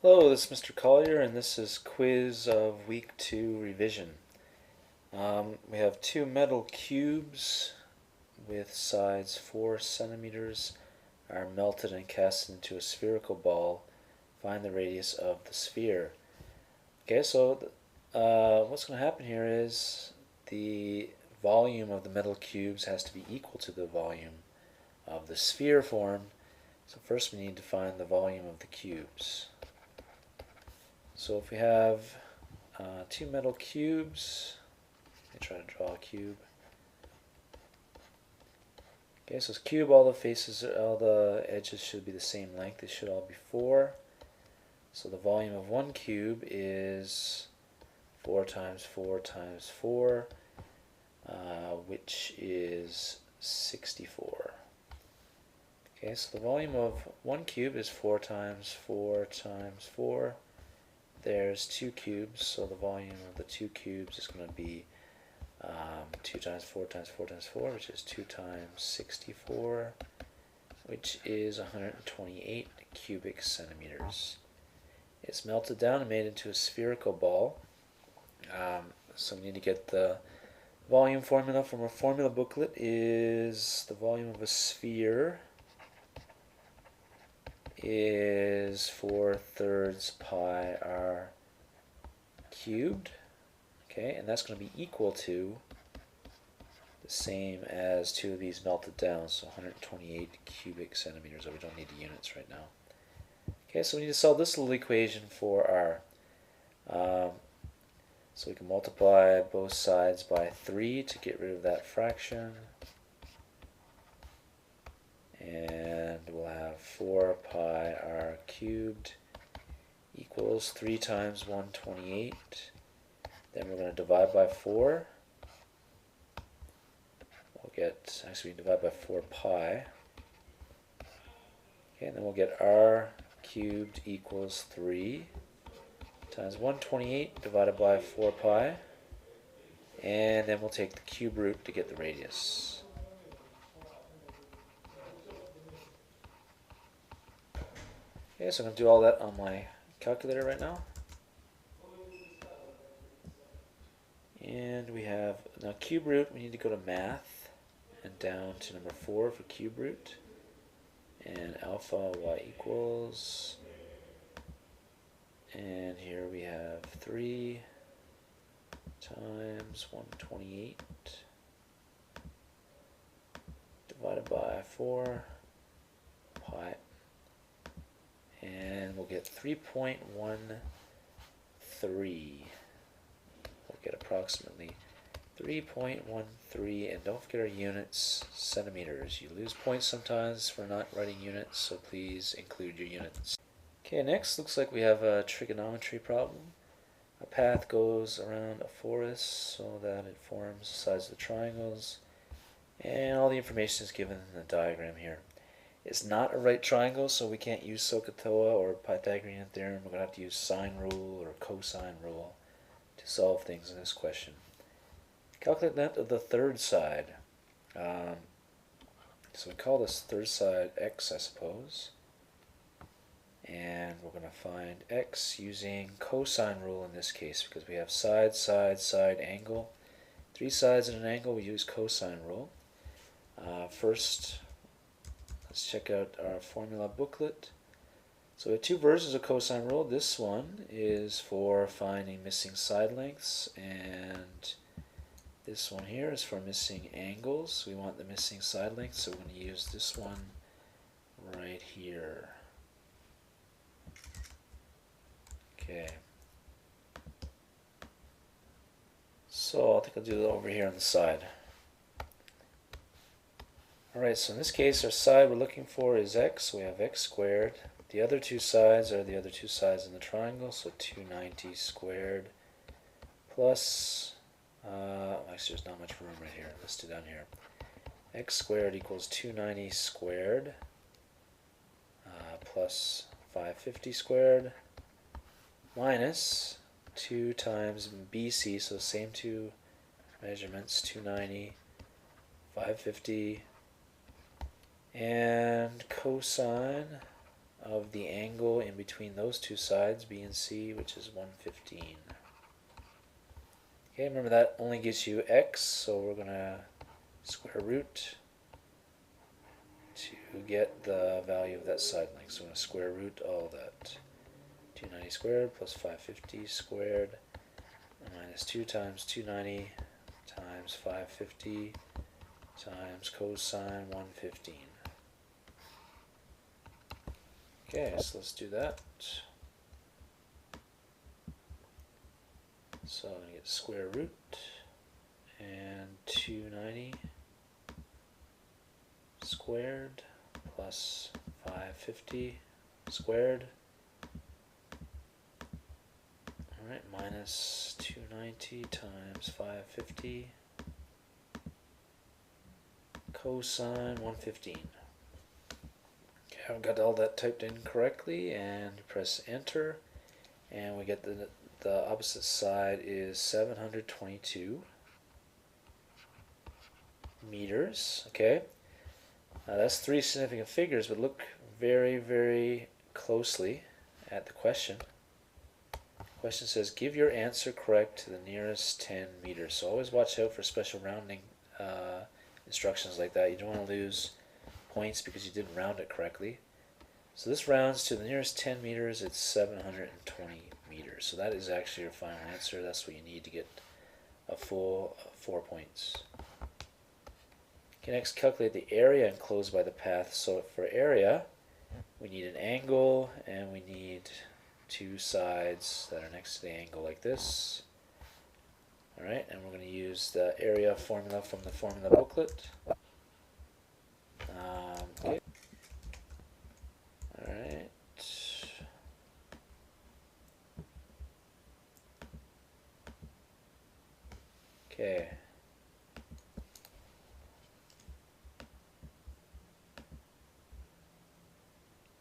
Hello, this is Mr. Collier, and this is quiz of week 2 revision. We have two metal cubes with sides 4 centimeters are melted and cast into a spherical ball. Find the radius of the sphere. Okay, so what's going to happen here is the volume of the metal cubes has to be equal to the volume of the sphere form. So first we need to find the volume of the cubes. So if we have two metal cubes, let me try to draw a cube. Okay, so it's cube, all the faces, all the edges should be the same length. They should all be 4. So the volume of one cube is 4 times 4 times 4, which is 64. Okay, so the volume of one cube is 4 times 4 times 4. There's 2 cubes, so the volume of the 2 cubes is going to be 2 times 4 times 4 times 4, which is 2 times 64, which is 128 cubic centimeters. It's melted down and made into a spherical ball. So we need to get the volume formula from our formula booklet. Is the volume of a sphere is 4/3 pi r cubed. Okay, and that's going to be equal to the same as two of these melted down, so 128 cubic centimeters. Oh, we don't need the units right now. Okay, so we need to solve this little equation for r. So we can multiply both sides by 3 to get rid of that fraction. And we'll have 4 pi r cubed equals 3 times 128. Then we're going to divide by 4. We'll get, actually we divide by 4 pi. Okay, and then we'll get r cubed equals 3 times 128 divided by 4 pi. And then we'll take the cube root to get the radius. Okay, so I'm going to do all that on my calculator right now. And we have, now cube root, we need to go to math and down to number 4 for cube root. And alpha y equals, and here we have 3 times 128 divided by 4 pi, and we'll get 3.13. We'll get approximately 3.13, and don't forget our units, centimeters. You lose points sometimes for not writing units, so please include your units. Okay, next looks like we have a trigonometry problem. A path goes around a forest so that it forms the sides of the triangles, and all the information is given in the diagram here. It's not a right triangle, so we can't use SOHCAHTOA or Pythagorean theorem. We're going to have to use sine rule or cosine rule to solve things in this question. Calculate length of the third side. So we call this third side x, I suppose. And we're going to find x using cosine rule in this case, because we have side, side, side, angle. 3 sides in an angle, we use cosine rule. First, let's check out our formula booklet. So we have 2 versions of cosine rule. This one is for finding missing side lengths, and this one here is for missing angles. We want the missing side lengths, so we're going to use this one right here. Okay. So I think I'll do it over here on the side. Alright, so in this case our side we're looking for is x, so we have x squared. The other 2 sides are the other 2 sides in the triangle, so 290 squared plus, actually there's not much room right here, let's do down here. X squared equals 290 squared plus 550 squared minus 2 times BC, so same 2 measurements, 290, 550, and cosine of the angle in between those two sides, B and C, which is 115. Okay, remember that only gives you x, so we're going to square root to get the value of that side length. So we're going to square root all that. 290 squared plus 550 squared minus 2 times 290 times 550 times cosine 115. Okay, so let's do that. So I'm going to get square root and 290 squared plus 550 squared. Alright, minus 290 times 550 cosine 115. Okay, I've got all that typed in correctly, and press enter, and we get the opposite side is 722 meters. Okay, that's three significant figures, but look very, very closely at the question. The question says, give your answer correct to the nearest 10 meters. So always watch out for special rounding instructions like that. You don't want to lose points because you didn't round it correctly. So this rounds to the nearest 10 meters. It's 720 meters. So that is actually your final answer. That's what you need to get a full 4 points. Okay, next calculate the area enclosed by the path. So for area, we need an angle, and we need two sides that are next to the angle like this. Alright, and we're going to use the area formula from the formula booklet. Okay. Alright. Okay.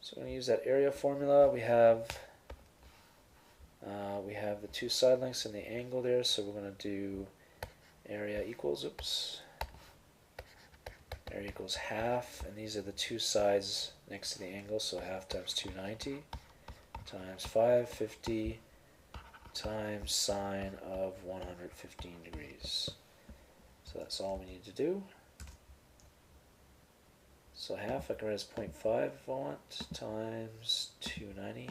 So we're going to use that area formula. We have the two side lengths and the angle there, so we're going to do area equals, area equals half, and these are the two sides next to the angle, so half times 290 times 550 times sine of 115 degrees. So that's all we need to do. So half I can write as 0.5 if I want, times 290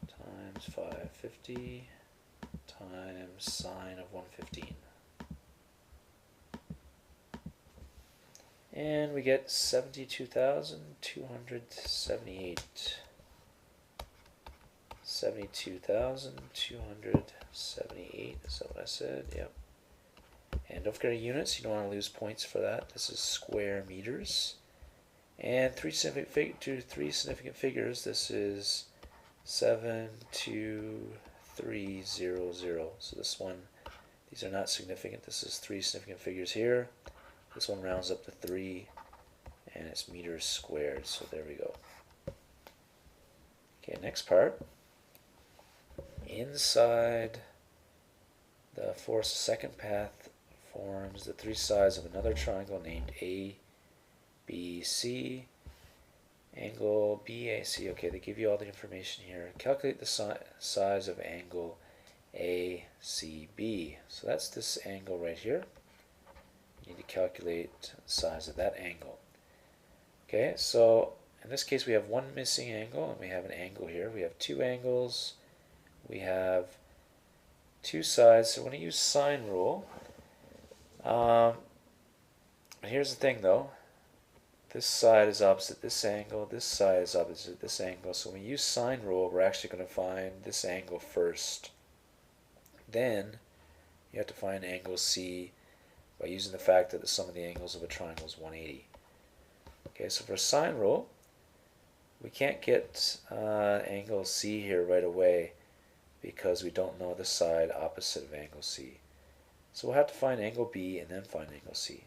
times 550 times sine of 115. And we get 72,278. 72,278, is that what I said? Yep. And don't forget units, you don't want to lose points for that. This is square meters. And three significant figures, this is 72300. So this one, these are not significant. This is three significant figures here. This one rounds up to 3, and it's meters squared. So there we go. Okay, next part. Inside the force second path forms the three sides of another triangle named ABC. Angle BAC. Okay, they give you all the information here. Calculate the size of angle ACB. So that's this angle right here. You need to calculate the size of that angle. Okay, so in this case we have one missing angle, and we have an angle here. We have two angles. We have two sides. So when you use sine rule, here's the thing though. This side is opposite this angle. This side is opposite this angle. So when we use sine rule, we're actually going to find this angle first. Then you have to find angle C by using the fact that the sum of the angles of a triangle is 180. Okay, so for sine rule, we can't get angle C here right away because we don't know the side opposite of angle C. So we'll have to find angle B and then find angle C.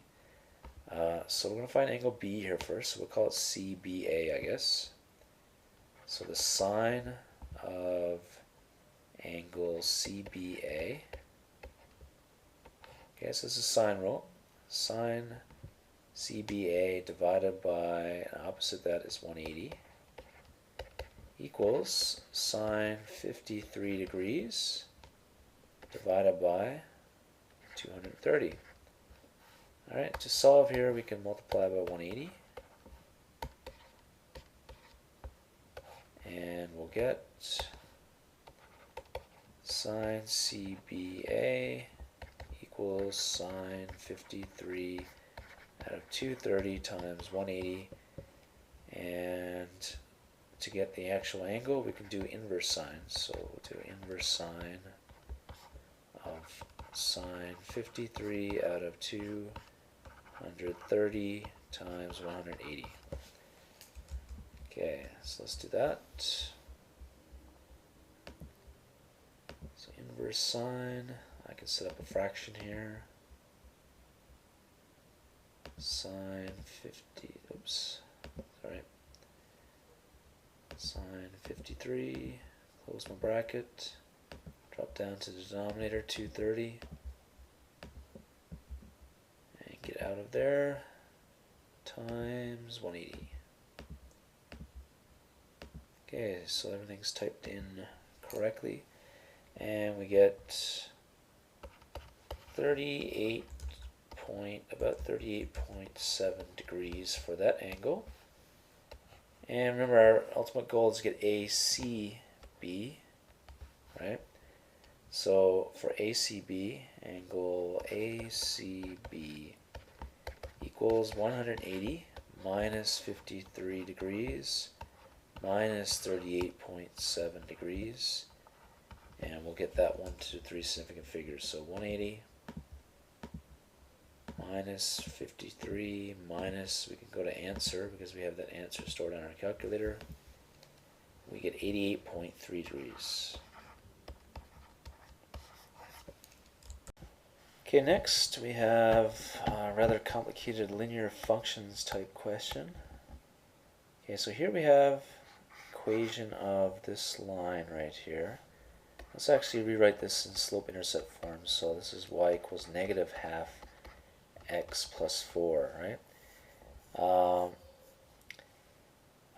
So we're going to find angle B here first, so we'll call it CBA, I guess. So the sine of angle CBA. Okay, so this is sine rule. Sine CBA divided by, opposite that is 180. equals sine 53 degrees divided by 230. Alright, to solve here we can multiply by 180 and we'll get sine CBA equals sine 53 out of 230 times 180, and to get the actual angle we can do inverse sine, so we'll do inverse sine of sine 53 out of 230 times 180. Okay, so let's do that. So inverse sine, I can set up a fraction here. Sine 50, oops, sorry. Sine 53, close my bracket, drop down to the denominator, 230, and get out of there, times 180. Okay, so everything's typed in correctly, and we get about 38.7 degrees for that angle. And remember, our ultimate goal is to get ACB, right? So for ACB, angle ACB equals 180 minus 53 degrees minus 38.7 degrees, and we'll get that 1 to 3 significant figures. So 180 minus 53 minus, we can go to answer because we have that answer stored on our calculator. We get 88.3 degrees. Okay, next we have a rather complicated linear functions type question. Okay, so here we have equation of this line right here. Let's actually rewrite this in slope-intercept form. So this is y equals negative half x plus 4, right?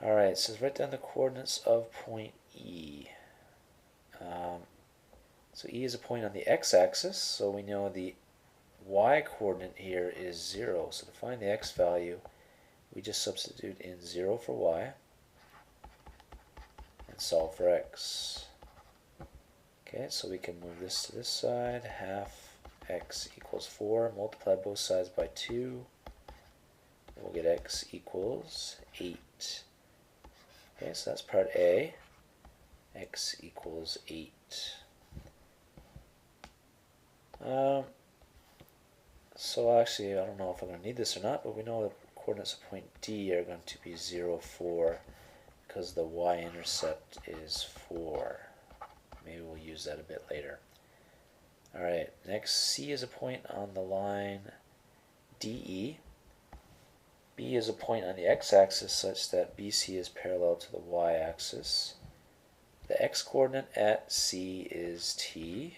Alright, it says write down the coordinates of point E. So E is a point on the x-axis, so we know the y-coordinate here is 0. So to find the x value, we just substitute in 0 for y and solve for x. Okay, so we can move this to this side. Half x equals 4. Multiply both sides by 2. We'll get x equals 8. Okay, so that's part A. X equals 8. So actually, I don't know if I'm going to need this or not, but we know the coordinates of point D are going to be 0, 4, because the y-intercept is 4. Maybe we'll use that a bit later. Alright, next, C is a point on the line DE. B is a point on the x-axis such that BC is parallel to the y-axis. The x-coordinate at C is T.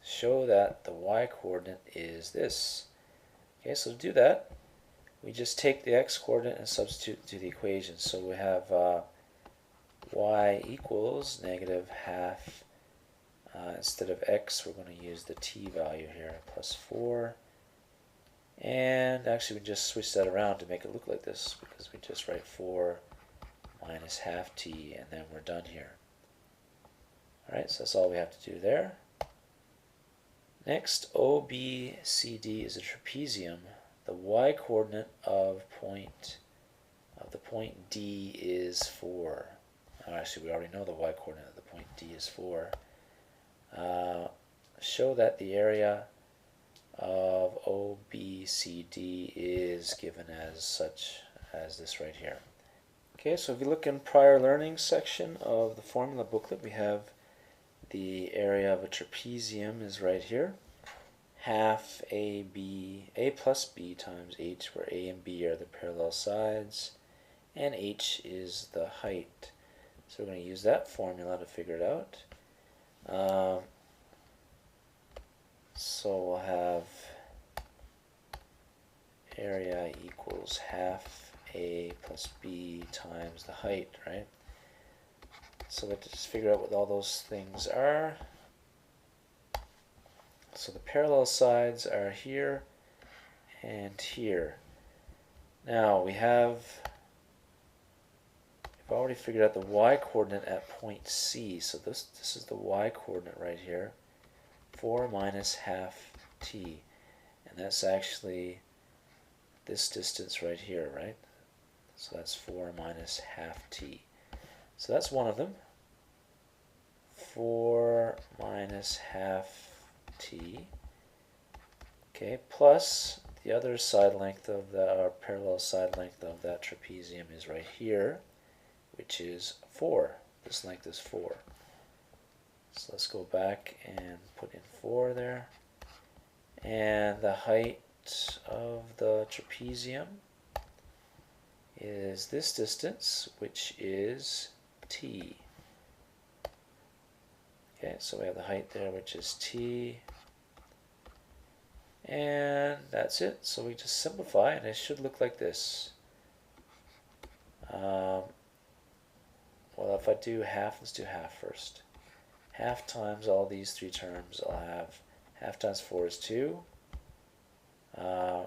Show that the y-coordinate is this. Okay, so to do that, we just take the x-coordinate and substitute into the equation. So we have y equals negative half. Instead of x, we're going to use the t value here, plus 4. And actually, we just switch that around to make it look like this, because we just write 4 minus half t, and then we're done here. Alright, so that's all we have to do there. Next, OBCD is a trapezium. The y-coordinate of the point D is 4. Actually, we already know the y-coordinate of the point D is 4. Show that the area of OBCD is given as such as this right here. Okay, so if you look in prior learning section of the formula booklet, we have the area of a trapezium is right here. Half A plus B times h, where A and B are the parallel sides, and h is the height. So we're going to use that formula to figure it out. So we'll have area equals half A plus B times the height, right? So let's just figure out what all those things are. So the parallel sides are here and here. Now we've already figured out the y-coordinate at point C. So this is the y-coordinate right here, 4 minus half t. And that's actually this distance right here, right? So that's 4 minus half t. So that's one of them. 4 minus half t. Okay, plus the other side length of our parallel side length of that trapezium is right here, which is 4. This length is 4. So let's go back and put in 4 there. And the height of the trapezium is this distance, which is t. Okay, so we have the height there, which is t. And that's it. So we just simplify, and it should look like this. Well, if I do half, let's do half first. Half times all these three terms, I'll have half times 4 is 2. Yeah,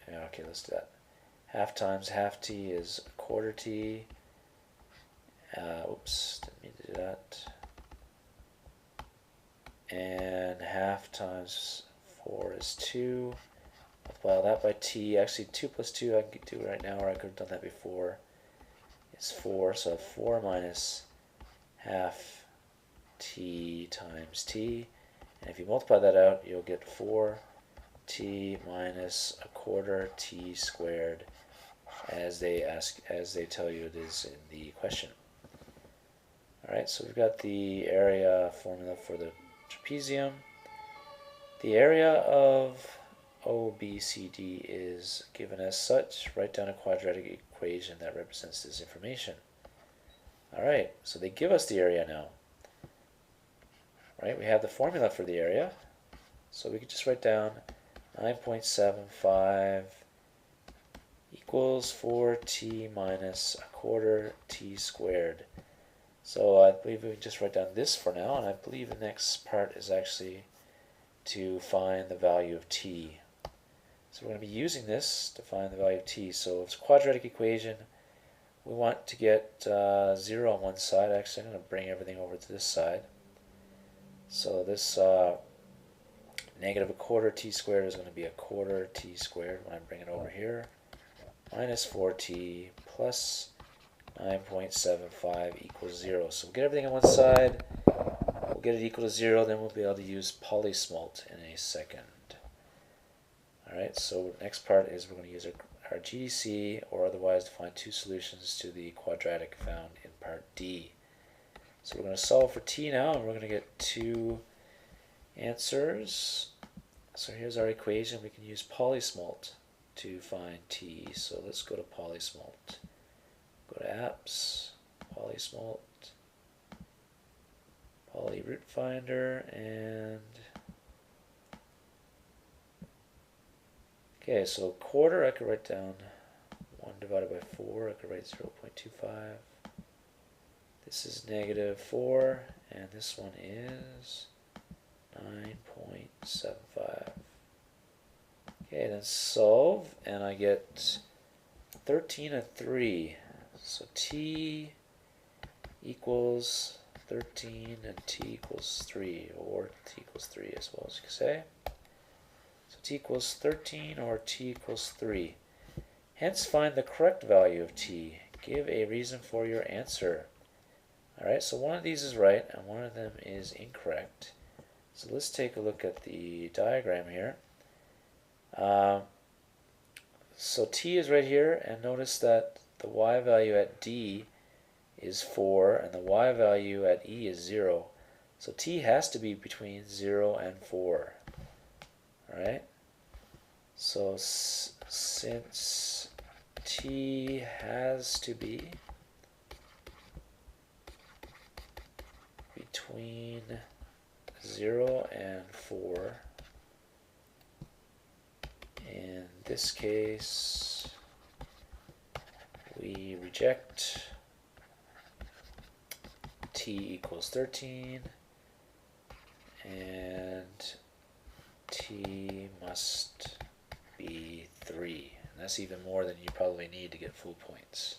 okay, let's do that. Half times half t is a quarter t. Oops, didn't mean to do that. And half times 4 is 2. Multiply that by t. Actually, 2 plus 2 I can do right now, or I could have done that before. It's 4, so 4 minus half t times t. And if you multiply that out, you'll get 4t minus a quarter t squared, as they tell you it is in the question. Alright, so we've got the area formula for the trapezium. The area of OBCD is given as such. Write down a quadratic equation that represents this information. Alright, so they give us the area now. Right, we have the formula for the area. So we could just write down 9.75 equals 4t minus a quarter t squared. So I believe we can just write down this for now, and I believe the next part is actually to find the value of t. So we're going to be using this to find the value of t. So it's a quadratic equation. We want to get 0 on one side. Actually, I'm going to bring everything over to this side. So this negative a quarter t squared is going to be a quarter t squared when I bring it over here, minus 4t plus 9.75 equals 0. So we'll get everything on one side, we'll get it equal to 0, then we'll be able to use polysmalt in a second. Alright, so next part is we're going to use our GDC, or otherwise to find two solutions to the quadratic found in part D. So we're going to solve for t now, and we're going to get two answers. So here's our equation. We can use polysmalt to find t. So let's go to polysmalt. Go to apps, polysmalt, poly root finder, and okay, so quarter I could write down 1 divided by 4. I could write 0.25. This is negative 4, and this one is 9.75. Okay, then solve, and I get 13 and 3. So t equals 13 and t equals 3, or t equals 3 as well as you can say. So t equals 13 or t equals 3. Hence find the correct value of t. Give a reason for your answer. Alright, so one of these is right and one of them is incorrect. So let's take a look at the diagram here. So t is right here, and notice that the y value at D is 4 and the y value at E is 0. So t has to be between 0 and 4. Alright? So since t has to be between 0 and 4, In this case, we reject t equals 13, and t must be 3. And that's even more than you probably need to get full points.